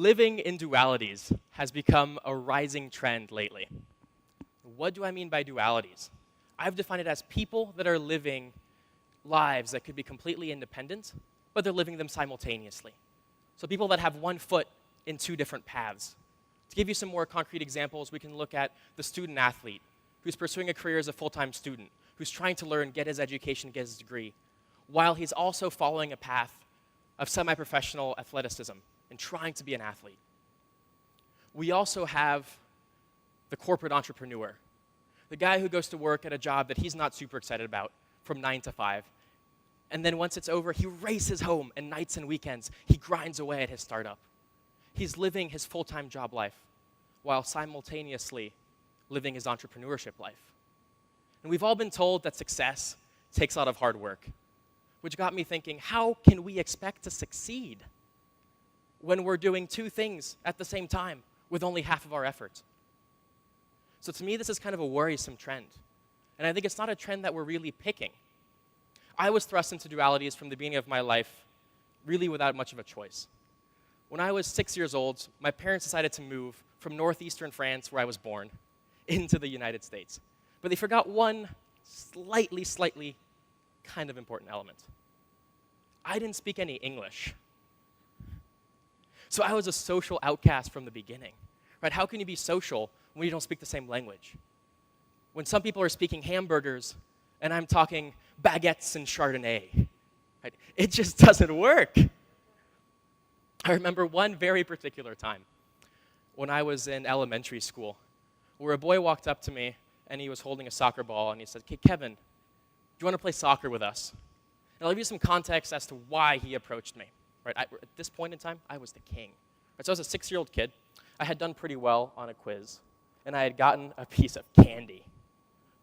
Living in dualities has become a rising trend lately. What do I mean by dualities? I've defined it as people that are living lives that could be completely independent, but they're living them simultaneously. So people that have one foot in two different paths. To give you some more concrete examples, we can look at the student athlete who's pursuing a career as a full-time student, who's trying to learn, get his education, get his degree, while he's also following a path of semi-professional athleticism and trying to be an athlete. We also have the corporate entrepreneur, the guy who goes to work at a job that he's not super excited about from 9 to 5. And then once it's over, he races home, and nights and weekends, he grinds away at his startup. He's living his full-time job life while simultaneously living his entrepreneurship life. And we've all been told that success takes a lot of hard work, which got me thinking, how can we expect to succeed when we're doing two things at the same time with only half of our effort? So to me, this is kind of a worrisome trend. And I think it's not a trend that we're really picking. I was thrust into dualities from the beginning of my life, really without much of a choice. When I was 6 years old, my parents decided to move from northeastern France, where I was born, into the United States. But they forgot one slightly kind of important element. I didn't speak any English. So I was a social outcast from the beginning. Right? How can you be social when you don't speak the same language? When some people are speaking hamburgers and I'm talking baguettes and Chardonnay, right? It just doesn't work. I remember one very particular time when I was in elementary school where a boy walked up to me and he was holding a soccer ball and he said, "Hey, Kevin, do you want to play soccer with us?" And I'll give you some context as to why he approached me. Right? At this point in time, I was the king. Right? So I was a 6-year-old kid. I had done pretty well on a quiz, and I had gotten a piece of candy.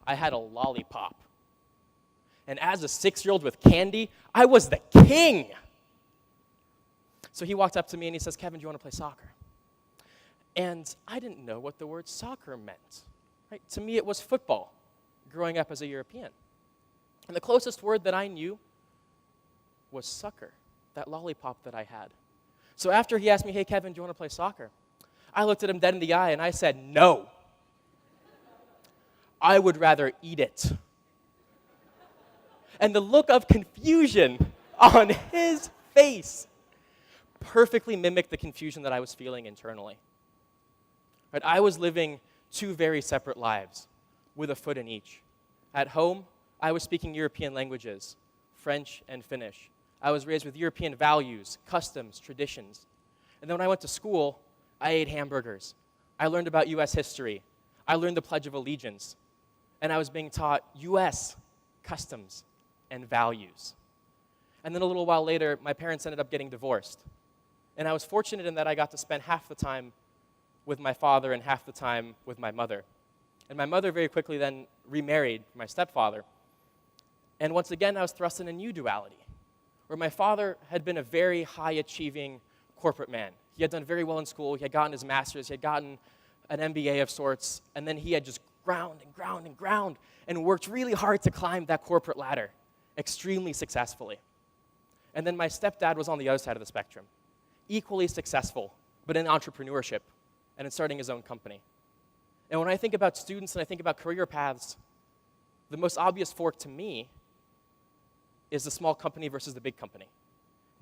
I had a lollipop. And as a 6-year-old with candy, I was the king. So he walked up to me and he says, "Kevin, do you want to play soccer?" And I didn't know what the word soccer meant. Right? To me, it was football, growing up as a European. And the closest word that I knew was sucker, that lollipop that I had. So after he asked me, "Hey, Kevin, do you want to play soccer?" I looked at him dead in the eye and I said, "No. I would rather eat it." And the look of confusion on his face perfectly mimicked the confusion that I was feeling internally. Right? I was living two very separate lives with a foot in each. At home, I was speaking European languages, French and Finnish. I was raised with European values, customs, traditions. And then when I went to school, I ate hamburgers. I learned about U.S. history. I learned the Pledge of Allegiance. And I was being taught U.S. customs and values. And then a little while later, my parents ended up getting divorced. And I was fortunate in that I got to spend half the time with my father and half the time with my mother. And my mother very quickly then remarried my stepfather. And once again, I was thrust in a new duality, where my father had been a very high-achieving corporate man. He had done very well in school. He had gotten his master's. He had gotten an MBA of sorts. And then he had just ground and worked really hard to climb that corporate ladder extremely successfully. And then my stepdad was on the other side of the spectrum, equally successful, but in entrepreneurship and in starting his own company. And when I think about students and I think about career paths, the most obvious fork to me is the small company versus the big company,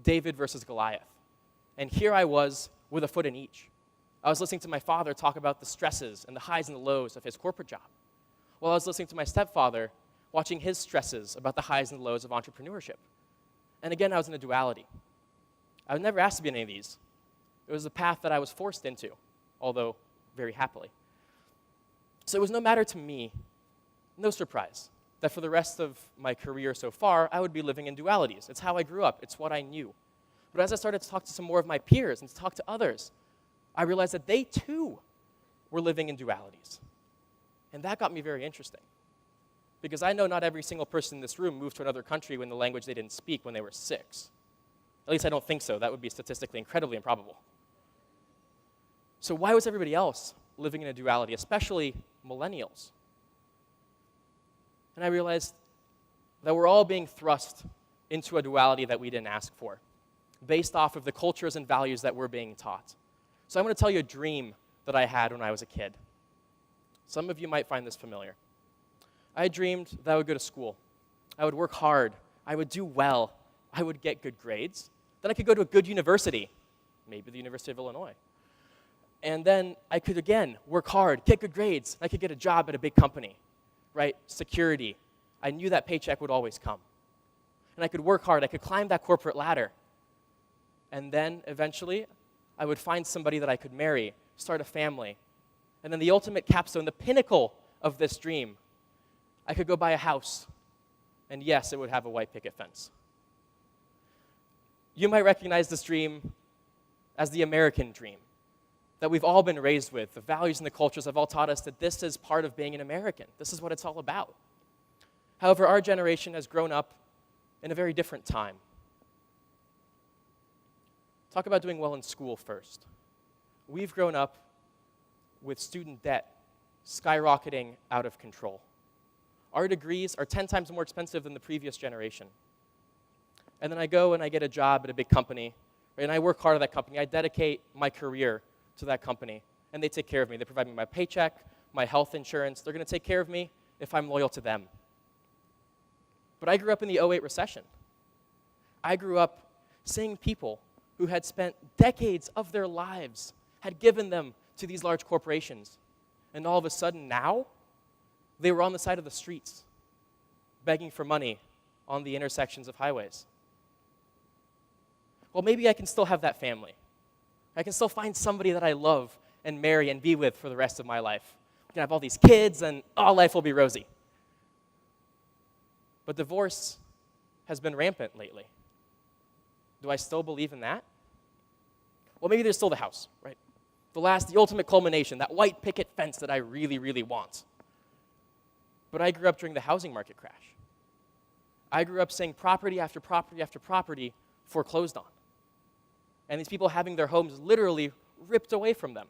David versus Goliath. And here I was with a foot in each. I was listening to my father talk about the stresses and the highs and the lows of his corporate job, while I was listening to my stepfather watching his stresses about the highs and the lows of entrepreneurship. And again, I was in a duality. I was never asked to be in any of these. It was the path that I was forced into, although very happily. So it was no matter to me, no surprise, that for the rest of my career so far, I would be living in dualities. It's how I grew up. It's what I knew. But as I started to talk to some more of my peers and to talk to others, I realized that they too were living in dualities. And that got me very interesting. Because I know not every single person in this room moved to another country in the language they didn't speak when they were 6. At least I don't think so. That would be statistically incredibly improbable. So why was everybody else living in a duality, especially millennials? And I realized that we're all being thrust into a duality that we didn't ask for, based off of the cultures and values that we're being taught. So I'm going to tell you a dream that I had when I was a kid. Some of you might find this familiar. I dreamed that I would go to school. I would work hard. I would do well. I would get good grades. Then I could go to a good university, maybe the University of Illinois. And then I could, again, work hard, get good grades. I could get a job at a big company, right? Security. I knew that paycheck would always come. And I could work hard. I could climb that corporate ladder. And then, eventually, I would find somebody that I could marry, start a family. And then the ultimate capstone, the pinnacle of this dream, I could go buy a house. And yes, it would have a white picket fence. You might recognize this dream as the American dream that we've all been raised with. The values and the cultures have all taught us that this is part of being an American. This is what it's all about. However, our generation has grown up in a very different time. Talk about doing well in school first. We've grown up with student debt skyrocketing out of control. Our degrees are 10 times more expensive than the previous generation. And then I go and I get a job at a big company, right, and I work hard at that company. I dedicate my career to that company, and they take care of me. They provide me my paycheck, my health insurance. They're going to take care of me if I'm loyal to them. But I grew up in the '08 recession. I grew up seeing people who had spent decades of their lives, had given them to these large corporations, and all of a sudden now, they were on the side of the streets, begging for money on the intersections of highways. Well, maybe I can still have that family. I can still find somebody that I love and marry and be with for the rest of my life. We can have all these kids, and all life will be rosy. But divorce has been rampant lately. Do I still believe in that? Well, maybe there's still the house, right? The ultimate culmination, that white picket fence that I really, really want. But I grew up during the housing market crash. I grew up seeing property after property after property foreclosed on. And these people having their homes literally ripped away from them.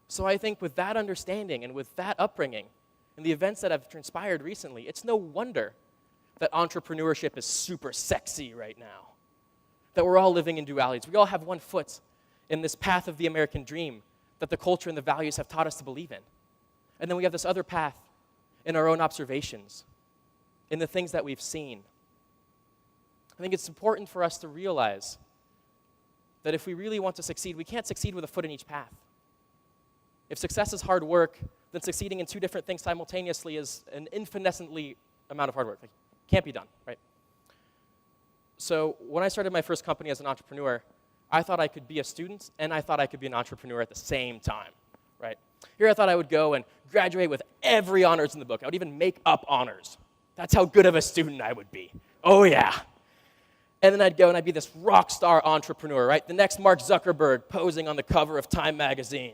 So I think with that understanding and with that upbringing and the events that have transpired recently, it's no wonder that entrepreneurship is super sexy right now. That we're all living in dualities. We all have one foot in this path of the American dream that the culture and the values have taught us to believe in. And then we have this other path in our own observations, in the things that we've seen. I think it's important for us to realize that if we really want to succeed, we can't succeed with a foot in each path. If success is hard work, then succeeding in two different things simultaneously is an infinitesimally amount of hard work. It can't be done, right? So when I started my first company as an entrepreneur, I thought I could be a student and I thought I could be an entrepreneur at the same time, right? Here I thought I would go and graduate with every honors in the book. I would even make up honors. That's how good of a student I would be. Oh yeah. And then I'd go and I'd be this rock star entrepreneur, right? The next Mark Zuckerberg posing on the cover of Time magazine.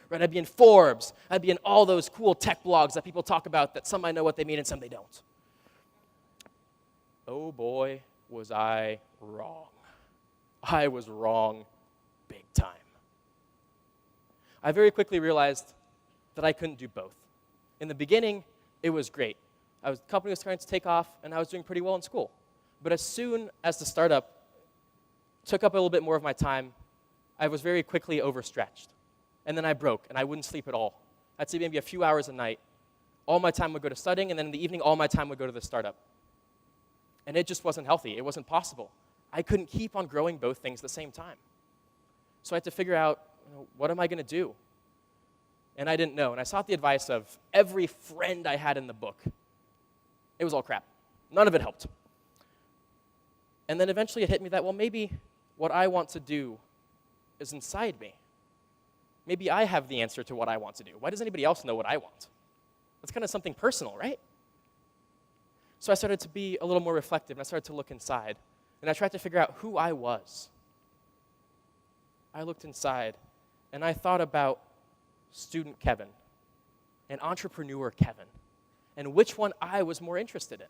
Right? I'd be in Forbes. I'd be in all those cool tech blogs that people talk about that some I know what they mean and some they don't. Oh boy, was I wrong. I was wrong big time. I very quickly realized that I couldn't do both. In the beginning, it was great. The company was starting to take off, and I was doing pretty well in school. But as soon as the startup took up a little bit more of my time, I was very quickly overstretched. And then I broke, and I wouldn't sleep at all. I'd sleep maybe a few hours a night. All my time would go to studying, and then in the evening, all my time would go to the startup. And it just wasn't healthy. It wasn't possible. I couldn't keep on growing both things at the same time. So I had to figure out, what am I going to do? And I didn't know. And I sought the advice of every friend I had in the book. It was all crap. None of it helped. And then eventually it hit me that, well, maybe what I want to do is inside me. Maybe I have the answer to what I want to do. Why does anybody else know what I want? That's kind of something personal, right? So I started to be a little more reflective, and I started to look inside. And I tried to figure out who I was. I looked inside, and I thought about student Kevin and entrepreneur Kevin, and which one I was more interested in.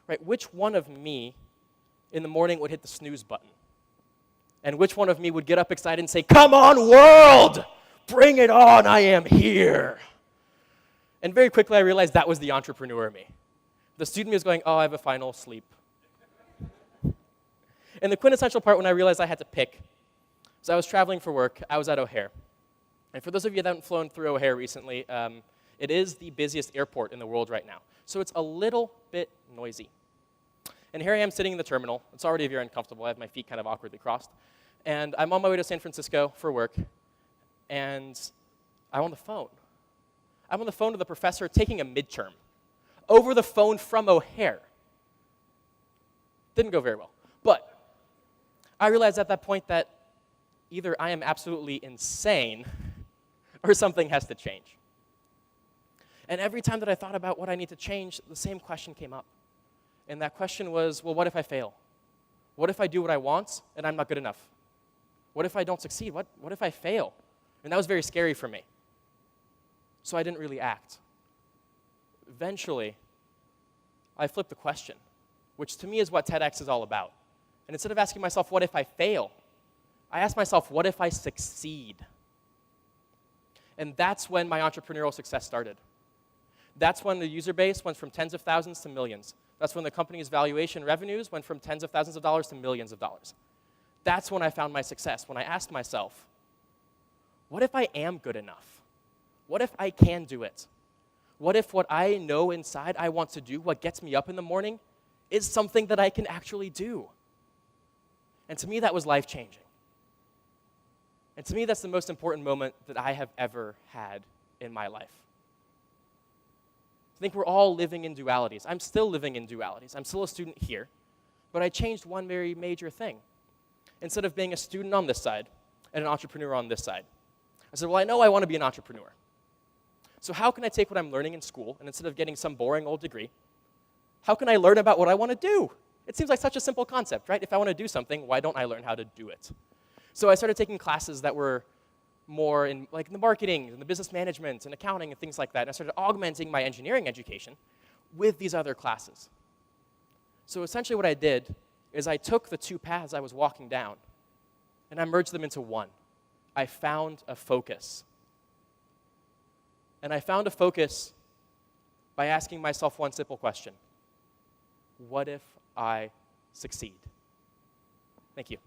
Right? Which one of me in the morning would hit the snooze button? And which one of me would get up excited and say, "Come on, world! Bring it on, I am here!" And very quickly I realized that was the entrepreneur me. The student me was going, "Oh, I have a final, sleep." And the quintessential part when I realized I had to pick So I was traveling for work. I was at O'Hare. And for those of you that haven't flown through O'Hare recently, it is the busiest airport in the world right now. So it's a little bit noisy. And here I am sitting in the terminal. It's already very uncomfortable. I have my feet kind of awkwardly crossed. And I'm on my way to San Francisco for work. And I'm on the phone. I'm on the phone to the professor taking a midterm over the phone from O'Hare. Didn't go very well. But I realized at that point that either I am absolutely insane or something has to change. And every time that I thought about what I need to change, the same question came up. And that question was, well, what if I fail? What if I do what I want and I'm not good enough? What if I don't succeed? What if I fail? And that was very scary for me. So I didn't really act. Eventually, I flipped the question, which to me is what TEDx is all about. And instead of asking myself, what if I fail? I asked myself, what if I succeed? And that's when my entrepreneurial success started. That's when the user base went from tens of thousands to millions. That's when the company's valuation revenues went from tens of thousands of dollars to millions of dollars. That's when I found my success, when I asked myself, what if I am good enough? What if I can do it? What if what I know inside I want to do, what gets me up in the morning, is something that I can actually do? And to me, that was life-changing. And to me, that's the most important moment that I have ever had in my life. I think we're all living in dualities. I'm still living in dualities. I'm still a student here, but I changed one very major thing. Instead of being a student on this side and an entrepreneur on this side, I said, well, I know I want to be an entrepreneur. So how can I take what I'm learning in school, and instead of getting some boring old degree, how can I learn about what I want to do? It seems like such a simple concept, right? If I want to do something, why don't I learn how to do it? So I started taking classes that were more in like the marketing and the business management and accounting and things like that. And I started augmenting my engineering education with these other classes. So essentially what I did is I took the two paths I was walking down and I merged them into one. I found a focus. And I found a focus by asking myself one simple question. What if I succeed? Thank you.